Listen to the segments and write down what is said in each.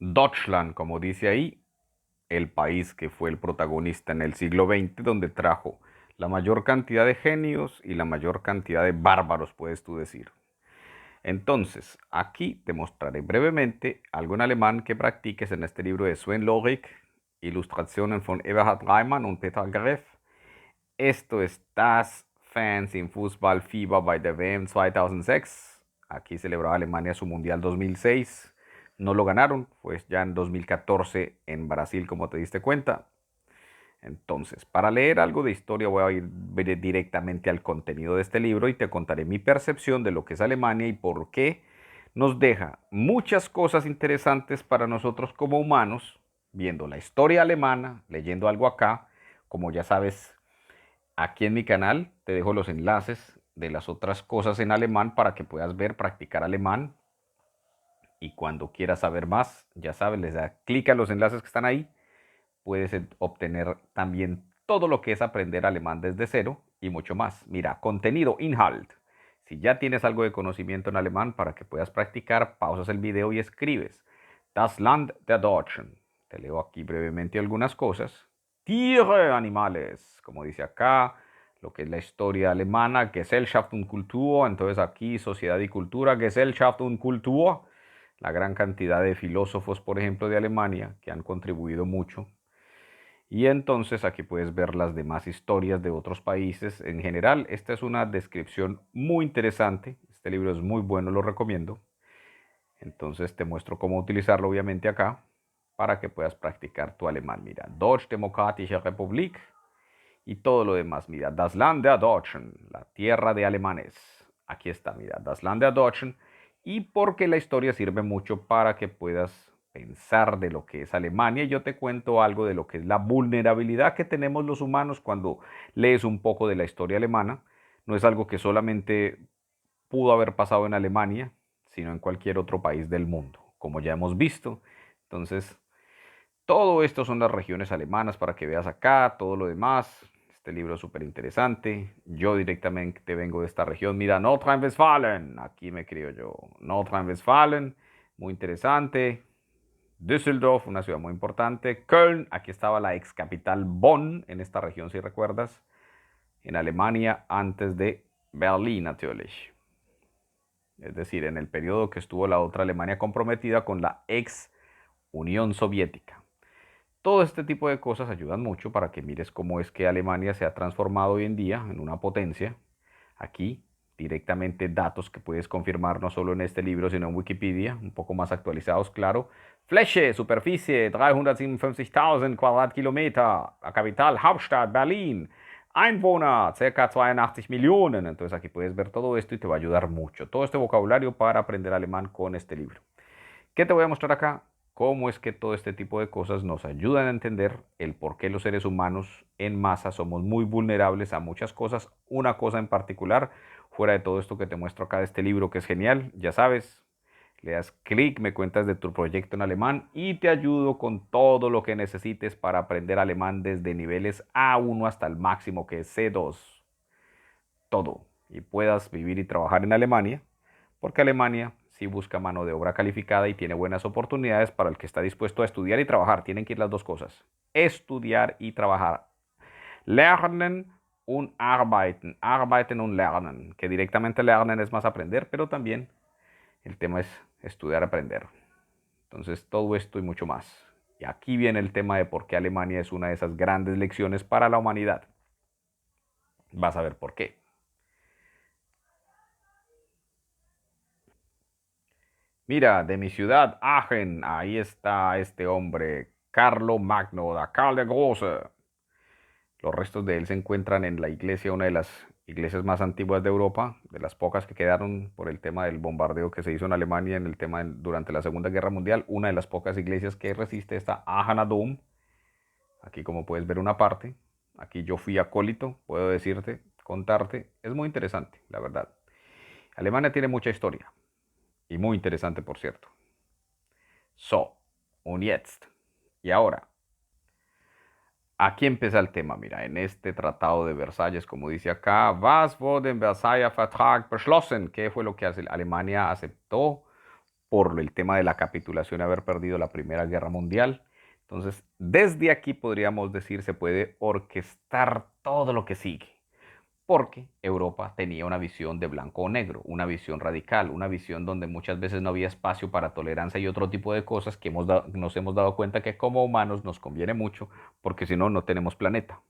Deutschland, como dice ahí, el país que fue el protagonista en el siglo XX, donde trajo la mayor cantidad de genios y la mayor cantidad de bárbaros, puedes tú decir. Entonces, aquí te mostraré brevemente algo en alemán que practiques en este libro de Sven Lorik, Ilustrationen von Eberhard Reimann und Peter Greff. Esto es Das Fans im Fußballfieber bei der WM 2006. Aquí celebraba Alemania su Mundial 2006. No lo ganaron, pues ya en 2014 en Brasil, como te diste cuenta. Entonces, para leer algo de historia voy a ir directamente al contenido de este libro y te contaré mi percepción de lo que es Alemania y por qué nos deja muchas cosas interesantes para nosotros como humanos, viendo la historia alemana, leyendo algo acá. Como ya sabes, aquí en mi canal te dejo los enlaces de las otras cosas en alemán para que puedas ver, practicar alemán. Y cuando quieras saber más, ya sabes, les da clic a los enlaces que están ahí. Puedes obtener también todo lo que es aprender alemán desde cero y mucho más. Mira, contenido, Inhalt. Si ya tienes algo de conocimiento en alemán para que puedas practicar, pausas el video y escribes. Das Land der Deutschen. Te leo aquí brevemente algunas cosas. Tiere, animales, como dice acá, lo que es la historia alemana, Gesellschaft und Kultur. Entonces aquí, sociedad y cultura, Gesellschaft und Kultur. La gran cantidad de filósofos, por ejemplo, de Alemania, que han contribuido mucho. Y entonces aquí puedes ver las demás historias de otros países. En general, esta es una descripción muy interesante. Este libro es muy bueno, lo recomiendo. Entonces te muestro cómo utilizarlo obviamente acá para que puedas practicar tu alemán. Mira, Deutsche Demokratische Republik y todo lo demás. Mira, Das Land der Deutschen, la tierra de alemanes. Aquí está, mira, Das Land der Deutschen. Y porque la historia sirve mucho para que puedas pensar de lo que es Alemania. Yo te cuento algo de lo que es la vulnerabilidad que tenemos los humanos cuando lees un poco de la historia alemana. No es algo que solamente pudo haber pasado en Alemania, sino en cualquier otro país del mundo, como ya hemos visto. Entonces, todo esto son las regiones alemanas para que veas acá, todo lo demás. Este libro es súper interesante. Yo directamente vengo de esta región. Mira, Nordrhein-Westfalen. Aquí me crio yo. Nordrhein-Westfalen. Muy interesante. Düsseldorf, una ciudad muy importante. Köln. Aquí estaba la ex capital Bonn, en esta región, si recuerdas. En Alemania, antes de Berlín, natürlich. Es decir, en el periodo que estuvo la otra Alemania comprometida con la ex Unión Soviética. Todo este tipo de cosas ayudan mucho para que mires cómo es que Alemania se ha transformado hoy en día en una potencia. Aquí, directamente datos que puedes confirmar no solo en este libro, sino en Wikipedia, un poco más actualizados, claro. Fläche, superficie, 357.000 Quadratkilometer. La capital, Hauptstadt, Berlín. Einwohner, cerca 82 millones. Entonces aquí puedes ver todo esto y te va a ayudar mucho. Todo este vocabulario para aprender alemán con este libro. ¿Qué te voy a mostrar acá? Cómo es que todo este tipo de cosas nos ayudan a entender el por qué los seres humanos en masa somos muy vulnerables a muchas cosas. Una cosa en particular, fuera de todo esto que te muestro acá de este libro que es genial, ya sabes, le das clic, me cuentas de tu proyecto en alemán y te ayudo con todo lo que necesites para aprender alemán desde niveles A1 hasta el máximo que es C2. Todo. Y puedas vivir y trabajar en Alemania, porque Alemania sí busca mano de obra calificada y tiene buenas oportunidades para el que está dispuesto a estudiar y trabajar. Tienen que ir las dos cosas. Estudiar y trabajar. Lernen und arbeiten. Arbeiten und lernen. Que directamente lernen es más aprender, pero también el tema es estudiar, aprender. Entonces, todo esto y mucho más. Y aquí viene el tema de por qué Alemania es una de esas grandes lecciones para la humanidad. Vas a ver por qué. Mira, de mi ciudad, Aachen, ahí está este hombre, Carlo Magno, da Karl der Große. Los restos de él se encuentran en la iglesia, una de las iglesias más antiguas de Europa, de las pocas que quedaron por el tema del bombardeo que se hizo en Alemania en el tema durante la Segunda Guerra Mundial. Una de las pocas iglesias que resiste esta Aachener Dom. Aquí como puedes ver una parte. Aquí yo fui acólito, puedo decirte, contarte. Es muy interesante, la verdad. Alemania tiene mucha historia y muy interesante, por cierto. So, und jetzt. Y ahora, aquí empieza el tema. Mira, en este Tratado de Versalles, como dice acá, was wurde im Versailler Vertrag beschlossen? ¿Qué fue lo que Alemania aceptó por el tema de la capitulación y haber perdido la Primera Guerra Mundial. Entonces, desde aquí podríamos decir, se puede orquestar todo lo que sigue, porque Europa tenía una visión de blanco o negro, una visión radical, una visión donde muchas veces no había espacio para tolerancia y otro tipo de cosas que nos hemos dado cuenta que como humanos nos conviene mucho, porque si no, no tenemos planeta.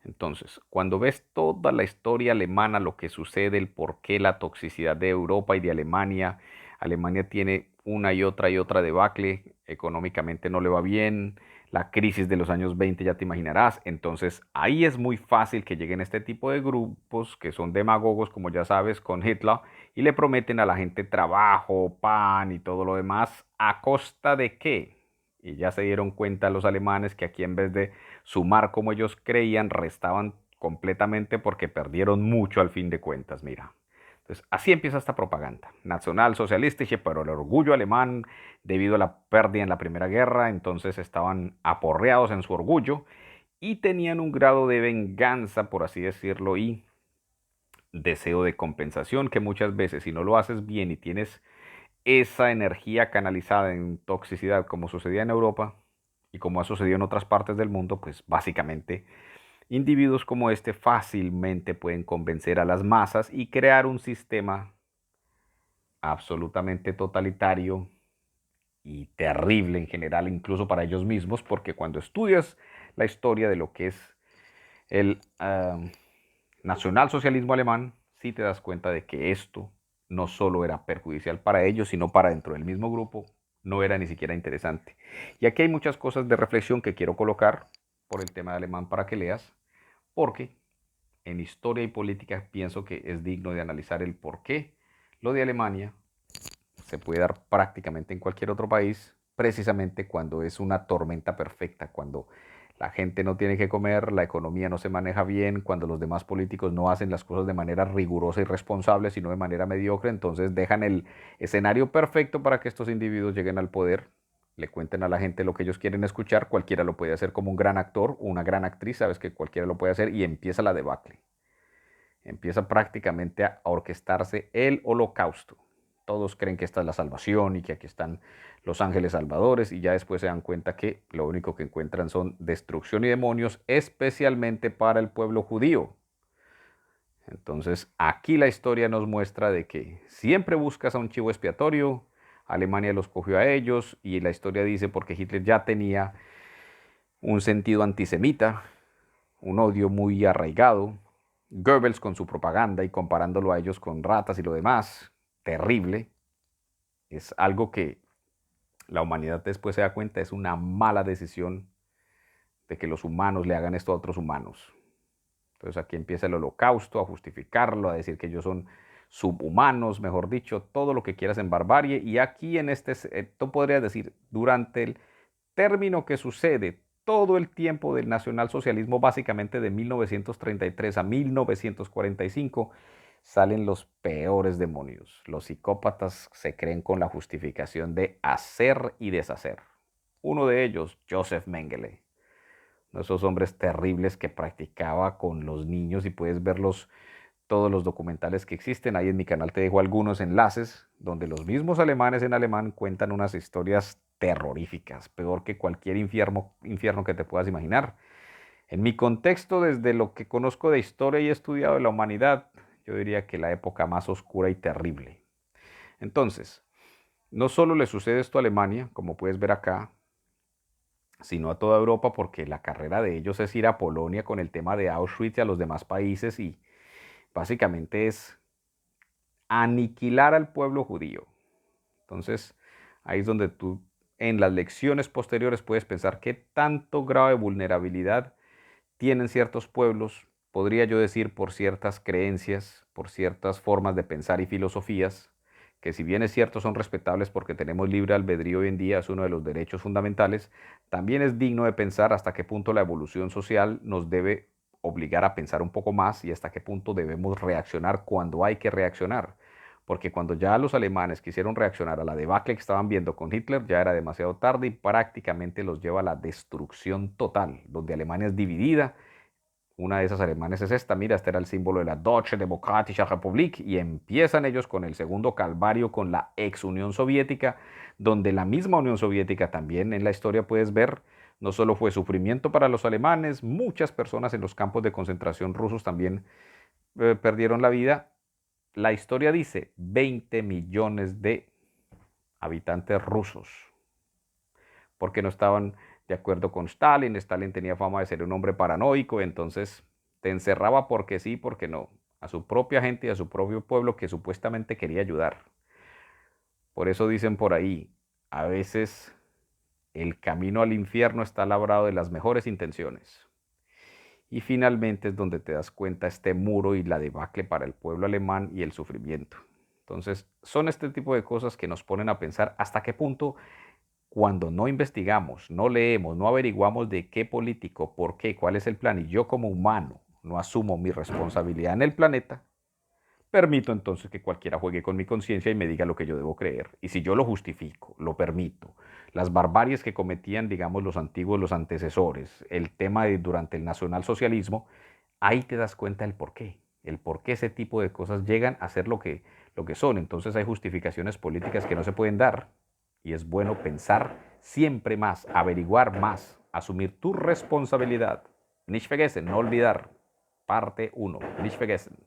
Entonces, cuando ves toda la historia alemana, lo que sucede, el por qué la toxicidad de Europa y de Alemania, Alemania tiene una y otra debacle, económicamente no le va bien, la crisis de los años 20 ya te imaginarás, entonces ahí es muy fácil que lleguen este tipo de grupos que son demagogos, como ya sabes, con Hitler, y le prometen a la gente trabajo, pan y todo lo demás, ¿a costa de qué? Y ya se dieron cuenta los alemanes que aquí en vez de sumar como ellos creían, restaban completamente porque perdieron mucho al fin de cuentas, mira. Entonces, así empieza esta propaganda nacionalsocialistische, pero el orgullo alemán, debido a la pérdida en la Primera Guerra, entonces estaban aporreados en su orgullo y tenían un grado de venganza, por así decirlo, y deseo de compensación que muchas veces, si no lo haces bien y tienes esa energía canalizada en toxicidad, como sucedía en Europa y como ha sucedido en otras partes del mundo, pues básicamente individuos como este fácilmente pueden convencer a las masas y crear un sistema absolutamente totalitario y terrible en general, incluso para ellos mismos, porque cuando estudias la historia de lo que es el nacionalsocialismo alemán, sí te das cuenta de que esto no solo era perjudicial para ellos, sino para dentro del mismo grupo, no era ni siquiera interesante. Y aquí hay muchas cosas de reflexión que quiero colocar por el tema de alemán para que leas, porque en historia y política pienso que es digno de analizar el por qué lo de Alemania se puede dar prácticamente en cualquier otro país, precisamente cuando es una tormenta perfecta, cuando la gente no tiene que comer, la economía no se maneja bien, cuando los demás políticos no hacen las cosas de manera rigurosa y responsable, sino de manera mediocre, entonces dejan el escenario perfecto para que estos individuos lleguen al poder, le cuenten a la gente lo que ellos quieren escuchar, cualquiera lo puede hacer como un gran actor, una gran actriz, sabes que cualquiera lo puede hacer y empieza la debacle. Empieza prácticamente a orquestarse el holocausto. Todos creen que esta es la salvación y que aquí están los ángeles salvadores y ya después se dan cuenta que lo único que encuentran son destrucción y demonios, especialmente para el pueblo judío. Entonces aquí la historia nos muestra de que siempre buscas a un chivo expiatorio, Alemania los cogió a ellos y la historia dice porque Hitler ya tenía un sentido antisemita, un odio muy arraigado. Goebbels con su propaganda y comparándolo a ellos con ratas y lo demás, terrible. Es algo que la humanidad después se da cuenta, es una mala decisión de que los humanos le hagan esto a otros humanos. Entonces aquí empieza el holocausto, a justificarlo, a decir que ellos son subhumanos, mejor dicho, todo lo que quieras en barbarie. Y aquí en tú podrías decir, durante el término que sucede todo el tiempo del nacionalsocialismo, básicamente de 1933 a 1945, salen los peores demonios. Los psicópatas se creen con la justificación de hacer y deshacer. Uno de ellos, Joseph Mengele, uno de esos hombres terribles que practicaba con los niños y puedes verlos todos los documentales que existen. Ahí en mi canal te dejo algunos enlaces donde los mismos alemanes en alemán cuentan unas historias terroríficas, peor que cualquier infierno que te puedas imaginar. En mi contexto, desde lo que conozco de historia y he estudiado de la humanidad, yo diría que la época más oscura y terrible. Entonces, no solo le sucede esto a Alemania, como puedes ver acá, sino a toda Europa, porque la carrera de ellos es ir a Polonia con el tema de Auschwitz y a los demás países y básicamente es aniquilar al pueblo judío. Entonces, ahí es donde tú en las lecciones posteriores puedes pensar qué tanto grado de vulnerabilidad tienen ciertos pueblos, podría yo decir por ciertas creencias, por ciertas formas de pensar y filosofías, que si bien es cierto son respetables porque tenemos libre albedrío hoy en día, es uno de los derechos fundamentales, también es digno de pensar hasta qué punto la evolución social nos debe obligar a pensar un poco más y hasta qué punto debemos reaccionar cuando hay que reaccionar. Porque cuando ya los alemanes quisieron reaccionar a la debacle que estaban viendo con Hitler, ya era demasiado tarde y prácticamente los lleva a la destrucción total, donde Alemania es dividida, Una de esas alemanes es esta, mira, este era el símbolo de la Deutsche Demokratische Republik y empiezan ellos con el segundo calvario con la ex Unión Soviética, donde la misma Unión Soviética también en la historia puedes ver, no solo fue sufrimiento para los alemanes, muchas personas en los campos de concentración rusos también perdieron la vida. La historia dice 20 millones de habitantes rusos, porque no estaban de acuerdo con Stalin. Stalin tenía fama de ser un hombre paranoico, entonces te encerraba porque sí, porque no, a su propia gente y a su propio pueblo que supuestamente quería ayudar. Por eso dicen por ahí, a veces el camino al infierno está labrado de las mejores intenciones. Y finalmente es donde te das cuenta este muro y la debacle para el pueblo alemán y el sufrimiento. Entonces, son este tipo de cosas que nos ponen a pensar hasta qué punto cuando no investigamos, no leemos, no averiguamos de qué político, por qué, cuál es el plan, y yo como humano no asumo mi responsabilidad en el planeta, permito entonces que cualquiera juegue con mi conciencia y me diga lo que yo debo creer. Y si yo lo justifico, lo permito, las barbaries que cometían, digamos, los antiguos, los antecesores, el tema de durante el nacionalsocialismo, ahí te das cuenta del por qué ese tipo de cosas llegan a ser lo que son. Entonces hay justificaciones políticas que no se pueden dar y es bueno pensar siempre más, averiguar más, asumir tu responsabilidad. Nicht vergessen, no olvidar. Parte 1. Nicht vergessen.